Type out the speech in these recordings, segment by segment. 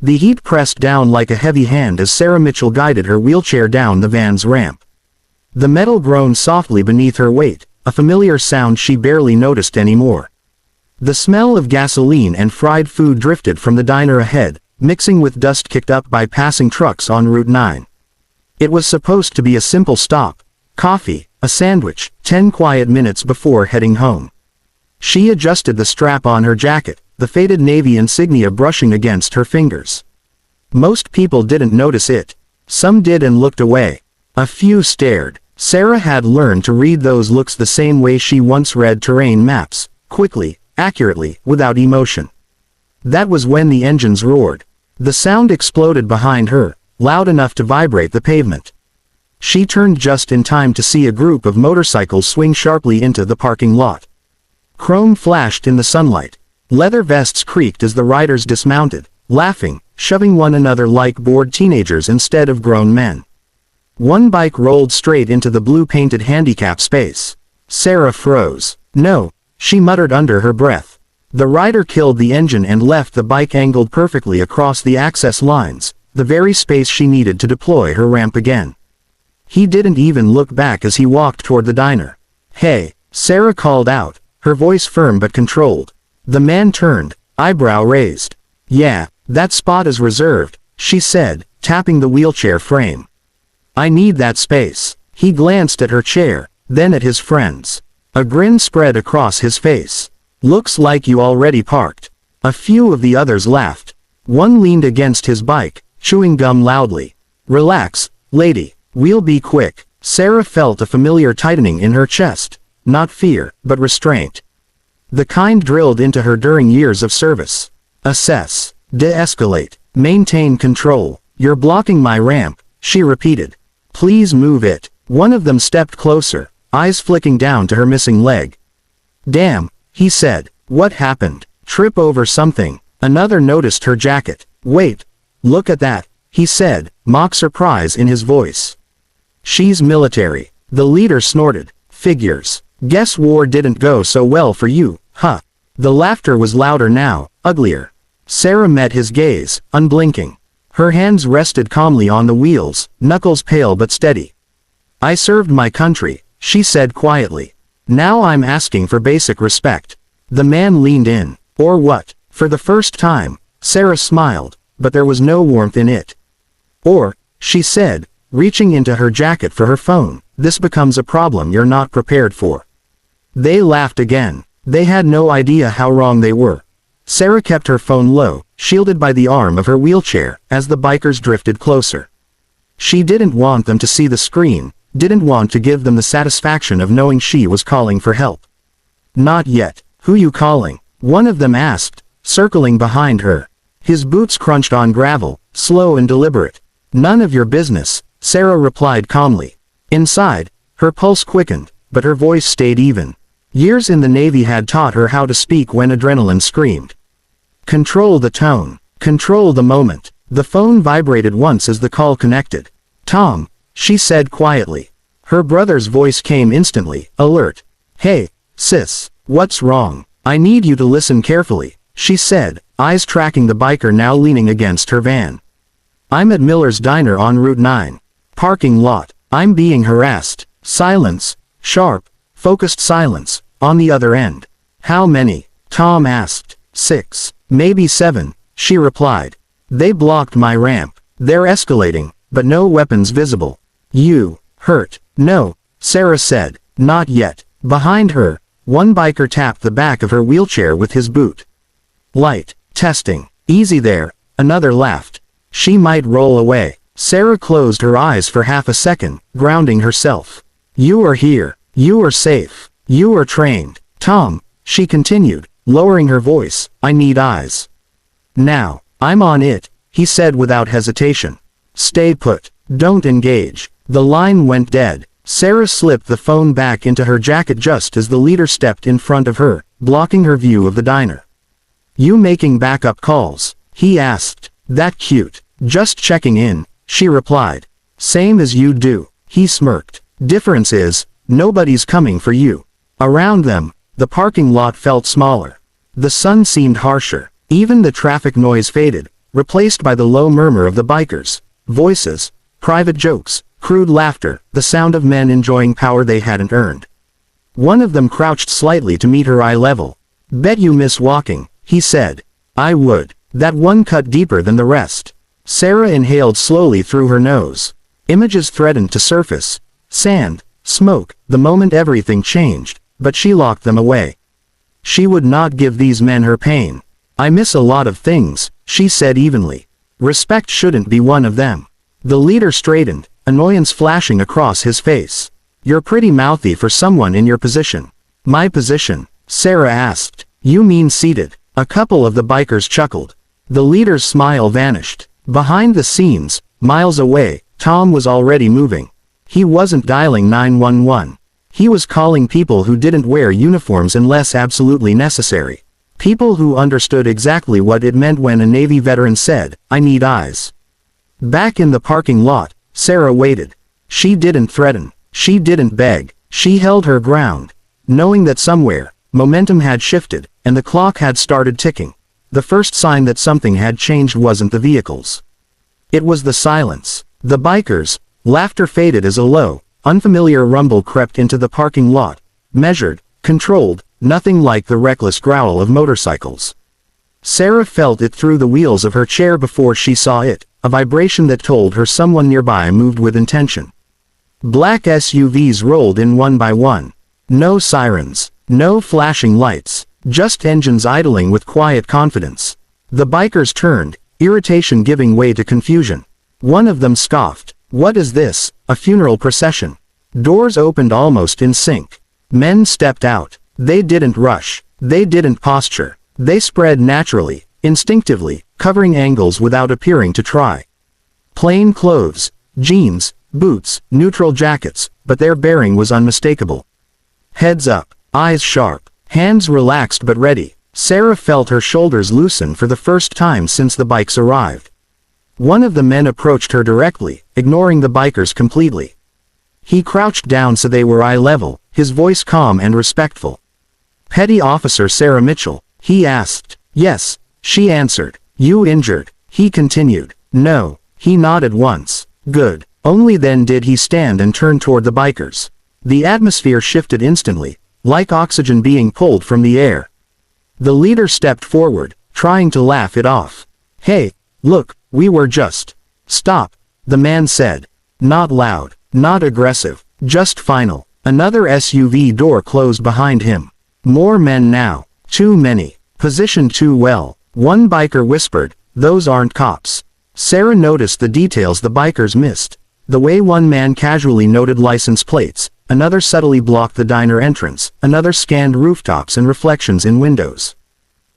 The heat pressed down like a heavy hand as Sarah Mitchell guided her wheelchair down the van's ramp. The metal groaned softly beneath her weight, a familiar sound she barely noticed anymore. The smell of gasoline and fried food drifted from the diner ahead, mixing with dust kicked up by passing trucks on Route 9. It was supposed to be a simple stop. Coffee, a sandwich, 10 quiet minutes before heading home. She adjusted the strap on her jacket, the faded navy insignia brushing against her fingers. Most people didn't notice it. Some did and looked away. A few stared. Sarah had learned to read those looks the same way she once read terrain maps, quickly, accurately, without emotion. That was when the engines roared. The sound exploded behind her, loud enough to vibrate the pavement. She turned just in time to see a group of motorcycles swing sharply into the parking lot. Chrome flashed in the sunlight. Leather vests creaked as the riders dismounted, laughing, shoving one another like bored teenagers instead of grown men. One bike rolled straight into the blue-painted handicap space. Sarah froze. "No," she muttered under her breath. The rider killed the engine and left the bike angled perfectly across the access lines, the very space she needed to deploy her ramp again. He didn't even look back as he walked toward the diner. "Hey," Sarah called out, her voice firm but controlled. The man turned, eyebrow raised. "Yeah, that spot is reserved," she said, tapping the wheelchair frame. "I need that space." He glanced at her chair, then at his friends. A grin spread across his face. "Looks like you already parked." A few of the others laughed. One leaned against his bike, chewing gum loudly. "Relax, lady, we'll be quick." Sarah felt a familiar tightening in her chest. Not fear, but restraint. The kind drilled into her during years of service. "Assess. De-escalate. Maintain control. You're blocking my ramp," she repeated. "Please move it." One of them stepped closer, eyes flicking down to her missing leg. "Damn," he said. "What happened? Trip over something?" Another noticed her jacket. "Wait. Look at that," he said, mock surprise in his voice. "She's military." The leader snorted. "Figures. Guess war didn't go so well for you, huh?" The laughter was louder now, uglier. Sarah met his gaze, unblinking. Her hands rested calmly on the wheels, knuckles pale but steady. "I served my country," she said quietly. "Now I'm asking for basic respect." The man leaned in. "Or what?" For the first time, Sarah smiled, but there was no warmth in it. "Or," she said, reaching into her jacket for her phone, "this becomes a problem you're not prepared for." They laughed again. They had no idea how wrong they were. Sarah kept her phone low, shielded by the arm of her wheelchair, as the bikers drifted closer. She didn't want them to see the screen, didn't want to give them the satisfaction of knowing she was calling for help. "Not yet. Who you calling?" one of them asked, circling behind her. His boots crunched on gravel, slow and deliberate. "None of your business," Sarah replied calmly. Inside, her pulse quickened, but her voice stayed even. Years in the Navy had taught her how to speak when adrenaline screamed. Control the tone. Control the moment. The phone vibrated once as the call connected. "Tom," she said quietly. Her brother's voice came instantly, alert. "Hey, sis, what's wrong? I need you to listen carefully," she said, eyes tracking the biker now leaning against her van. "I'm at Miller's Diner on Route 9. Parking lot. I'm being harassed." Silence. Sharp, focused silence, on the other end. "How many?" Tom asked. "6, maybe 7, she replied. "They blocked my ramp. They're escalating, but no weapons visible." "You hurt?" "No," Sarah said. "Not yet." Behind her, one biker tapped the back of her wheelchair with his boot. "Light. Testing. Easy there," another laughed. "She might roll away." Sarah closed her eyes for half a second, grounding herself. "You are here. You are safe. You are trained. Tom," she continued, lowering her voice, "I need eyes. Now." "I'm on it," he said without hesitation. "Stay put. Don't engage." The line went dead. Sarah slipped the phone back into her jacket just as the leader stepped in front of her, blocking her view of the diner. "You making backup calls?" he asked. "That cute." "Just checking in," she replied. "Same as you do," he smirked. "Difference is, nobody's coming for you." Around them, the parking lot felt smaller. The sun seemed harsher. Even the traffic noise faded, replaced by the low murmur of the bikers. Voices, private jokes, crude laughter, the sound of men enjoying power they hadn't earned. One of them crouched slightly to meet her eye level. "Bet you miss walking," he said. "I would." That one cut deeper than the rest. Sarah inhaled slowly through her nose. Images threatened to surface. Sand, smoke, the moment everything changed, but she locked them away. She would not give these men her pain. "I miss a lot of things," she said evenly. "Respect shouldn't be one of them." The leader straightened, annoyance flashing across his face. "You're pretty mouthy for someone in your position." "My position?" Sarah asked. "You mean seated?" A couple of the bikers chuckled. The leader's smile vanished. Behind the scenes, miles away, Tom was already moving. He wasn't dialing 911. He was calling people who didn't wear uniforms unless absolutely necessary. People who understood exactly what it meant when a Navy veteran said, "I need eyes." Back in the parking lot, Sarah waited. She didn't threaten. She didn't beg. She held her ground, knowing that somewhere, momentum had shifted, and the clock had started ticking. The first sign that something had changed wasn't the vehicles. It was the silence. The bikers' laughter faded as a low, unfamiliar rumble crept into the parking lot. Measured, controlled, nothing like the reckless growl of motorcycles. Sarah felt it through the wheels of her chair before she saw it, a vibration that told her someone nearby moved with intention. Black SUVs rolled in one by one. No sirens, no flashing lights, just engines idling with quiet confidence. The bikers turned, irritation giving way to confusion. One of them scoffed. "What is this, a funeral procession?" Doors opened almost in sync. Men stepped out. They didn't rush. They didn't posture. They spread naturally, instinctively, covering angles without appearing to try. Plain clothes, jeans, boots, neutral jackets, but their bearing was unmistakable. Heads up, eyes sharp, hands relaxed but ready. Sarah felt her shoulders loosen for the first time since the bikes arrived. One of the men approached her directly, ignoring the bikers completely. He crouched down so they were eye level, his voice calm and respectful. "Petty Officer Sarah Mitchell," he asked. "Yes," she answered. "You injured?" He continued. "No." He nodded once. "Good." Only then did he stand and turn toward the bikers. The atmosphere shifted instantly, like oxygen being pulled from the air. The leader stepped forward, trying to laugh it off. "Hey, look, we were just..." "Stop," the man said. Not loud, not aggressive, just final. Another SUV door closed behind him. More men now. Too many. Positioned too well. One biker whispered, "Those aren't cops." Sarah noticed the details the bikers missed. The way one man casually noted license plates, another subtly blocked the diner entrance, another scanned rooftops and reflections in windows.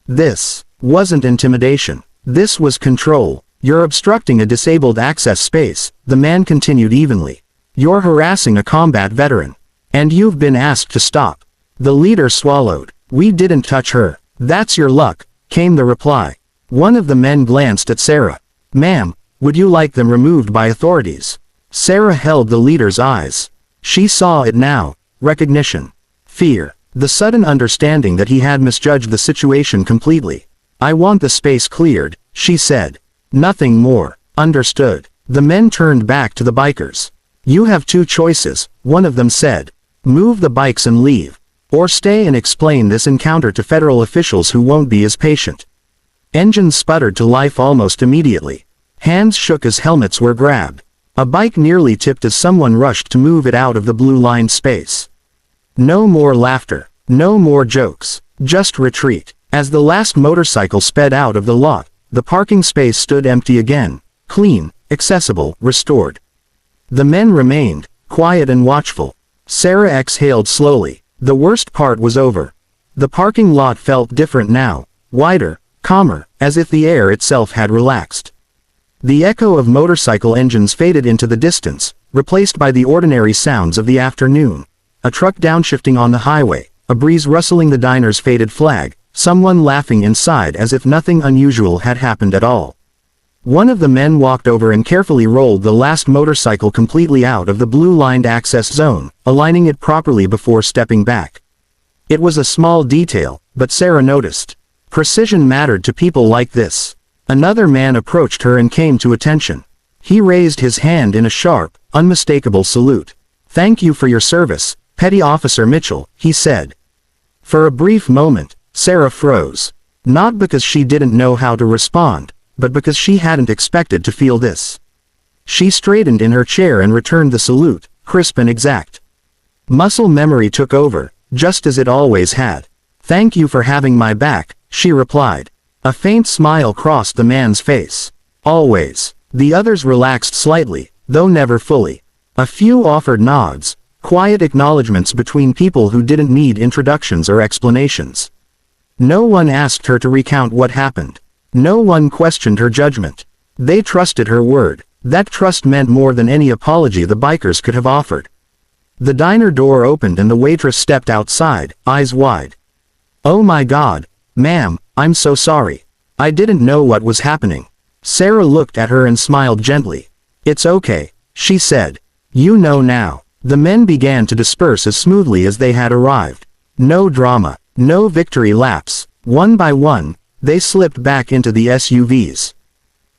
This wasn't intimidation. This was control. "You're obstructing a disabled access space," the man continued evenly. "You're harassing a combat veteran. And you've been asked to stop." The leader swallowed. "We didn't touch her." "That's your luck," came the reply. One of the men glanced at Sarah. "Ma'am, would you like them removed by authorities?" Sarah held the leader's eyes. She saw it now. Recognition. Fear. The sudden understanding that he had misjudged the situation completely. "I want the space cleared," she said. Nothing more. "Understood." The men turned back to the bikers. "You have two choices," one of them said. "Move the bikes and leave. Or stay and explain this encounter to federal officials who won't be as patient." Engines sputtered to life almost immediately. Hands shook as helmets were grabbed. A bike nearly tipped as someone rushed to move it out of the blue-lined space. No more laughter. No more jokes. Just retreat. As the last motorcycle sped out of the lot, the parking space stood empty again. Clean, accessible, restored. The men remained, quiet and watchful. Sarah exhaled slowly. The worst part was over. The parking lot felt different now. Wider, calmer, as if the air itself had relaxed. The echo of motorcycle engines faded into the distance, replaced by the ordinary sounds of the afternoon. A truck downshifting on the highway, a breeze rustling the diner's faded flag, someone laughing inside as if nothing unusual had happened at all. One of the men walked over and carefully rolled the last motorcycle completely out of the blue-lined access zone, aligning it properly before stepping back. It was a small detail, but Sarah noticed. Precision mattered to people like this. Another man approached her and came to attention. He raised his hand in a sharp, unmistakable salute. "Thank you for your service, Petty Officer Mitchell," he said. For a brief moment, Sarah froze. Not because she didn't know how to respond, but because she hadn't expected to feel this. She straightened in her chair and returned the salute, crisp and exact. Muscle memory took over, just as it always had. "Thank you for having my back," she replied. A faint smile crossed the man's face. "Always." The others relaxed slightly, though never fully. A few offered nods, quiet acknowledgments between people who didn't need introductions or explanations. No one asked her to recount what happened. No one questioned her judgment. They trusted her word. That trust meant more than any apology the bikers could have offered. The diner door opened and the waitress stepped outside, eyes wide. "Oh my God, ma'am, I'm so sorry. I didn't know what was happening." Sarah looked at her and smiled gently. "It's okay," she said. "You know now." The men began to disperse as smoothly as they had arrived. No drama, no victory laps. One by one, they slipped back into the SUVs.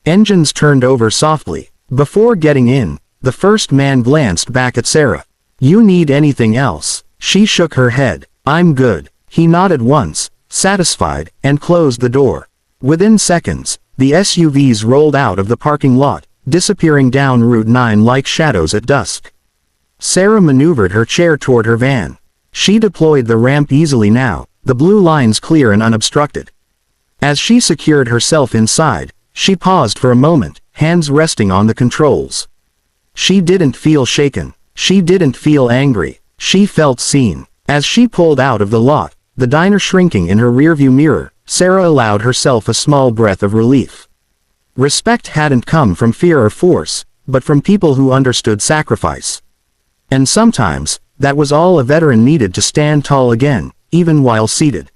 Engines turned over softly. Before getting in, the first man glanced back at Sarah. "You need anything else?" She shook her head. "I'm good." He nodded once, satisfied, and closed the door. Within seconds, the SUVs rolled out of the parking lot, disappearing down Route 9 like shadows at dusk. Sarah maneuvered her chair toward her van. She deployed the ramp easily now, the blue lines clear and unobstructed. As she secured herself inside, she paused for a moment, hands resting on the controls. She didn't feel shaken. She didn't feel angry. She felt seen. As she pulled out of the lot, the diner shrinking in her rearview mirror, Sarah allowed herself a small breath of relief. Respect hadn't come from fear or force, but from people who understood sacrifice. And sometimes, that was all a veteran needed to stand tall again, even while seated.